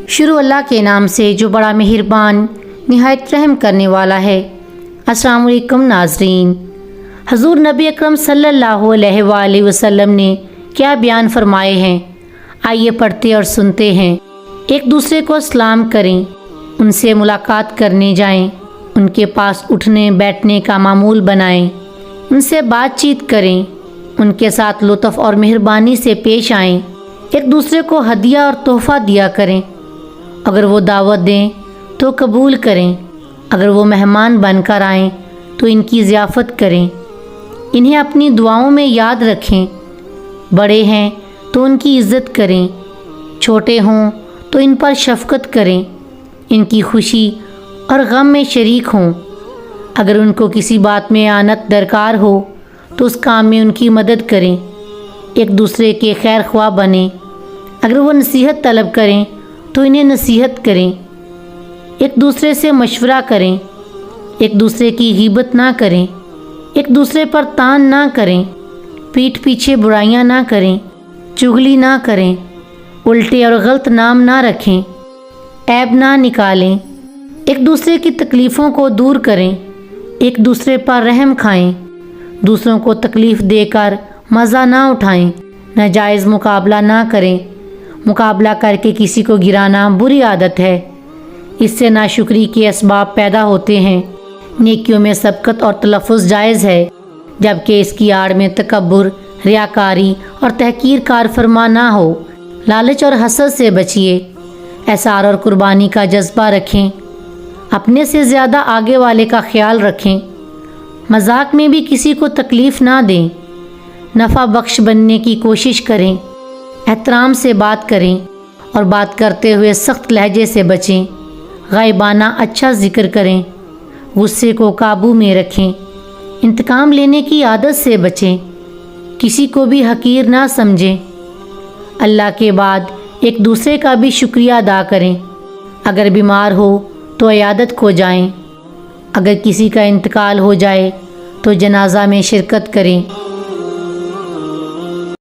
شروع اللہ کے نام سے جو بڑا مہربان نہایت رحم کرنے والا ہے۔ السلام علیکم ناظرین، حضور نبی اکرم صلی اللہ علیہ وآلہ وسلم نے کیا بیان فرمائے ہیں، آئیے پڑھتے اور سنتے ہیں۔ ایک دوسرے کو سلام کریں، ان سے ملاقات کرنے جائیں، ان کے پاس اٹھنے بیٹھنے کا معمول بنائیں، ان سے بات چیت کریں، ان کے ساتھ لطف اور مہربانی سے پیش آئیں، ایک دوسرے کو ہدیہ اور تحفہ دیا کریں، اگر وہ دعوت دیں تو قبول کریں، اگر وہ مہمان بن کر آئیں تو ان کی ضیافت کریں، انہیں اپنی دعاؤں میں یاد رکھیں، بڑے ہیں تو ان کی عزت کریں، چھوٹے ہوں تو ان پر شفقت کریں، ان کی خوشی اور غم میں شریک ہوں، اگر ان کو کسی بات میں اعانت درکار ہو تو اس کام میں ان کی مدد کریں، ایک دوسرے کے خیر خواہ بنیں، اگر وہ نصیحت طلب کریں تو انہیں نصیحت کریں، ایک دوسرے سے مشورہ کریں، ایک دوسرے کی غیبت نہ کریں، ایک دوسرے پر تان نہ کریں، پیٹھ پیچھے برائیاں نہ کریں، چغلی نہ کریں، الٹے اور غلط نام نہ رکھیں، عیب نہ نکالیں، ایک دوسرے کی تکلیفوں کو دور کریں، ایک دوسرے پر رحم کھائیں، دوسروں کو تکلیف دے کر مزہ نہ اٹھائیں، ناجائز مقابلہ نہ کریں، مقابلہ کر کے کسی کو گرانا بری عادت ہے، اس سے ناشکری کے اسباب پیدا ہوتے ہیں۔ نیکیوں میں سبقت اور تلفظ جائز ہے، جبکہ اس کی آڑ میں تکبر، ریاکاری اور تحقیر کار فرما نہ ہو۔ لالچ اور حسد سے بچیے، احسار اور قربانی کا جذبہ رکھیں، اپنے سے زیادہ آگے والے کا خیال رکھیں، مذاق میں بھی کسی کو تکلیف نہ دیں، نفع بخش بننے کی کوشش کریں، احترام سے بات کریں اور بات کرتے ہوئے سخت لہجے سے بچیں، غائبانہ اچھا ذکر کریں، غصے کو قابو میں رکھیں، انتقام لینے کی عادت سے بچیں، کسی کو بھی حقیر نہ سمجھیں، اللہ کے بعد ایک دوسرے کا بھی شکریہ ادا کریں، اگر بیمار ہو تو عیادت کو جائیں، اگر کسی کا انتقال ہو جائے تو جنازہ میں شرکت کریں۔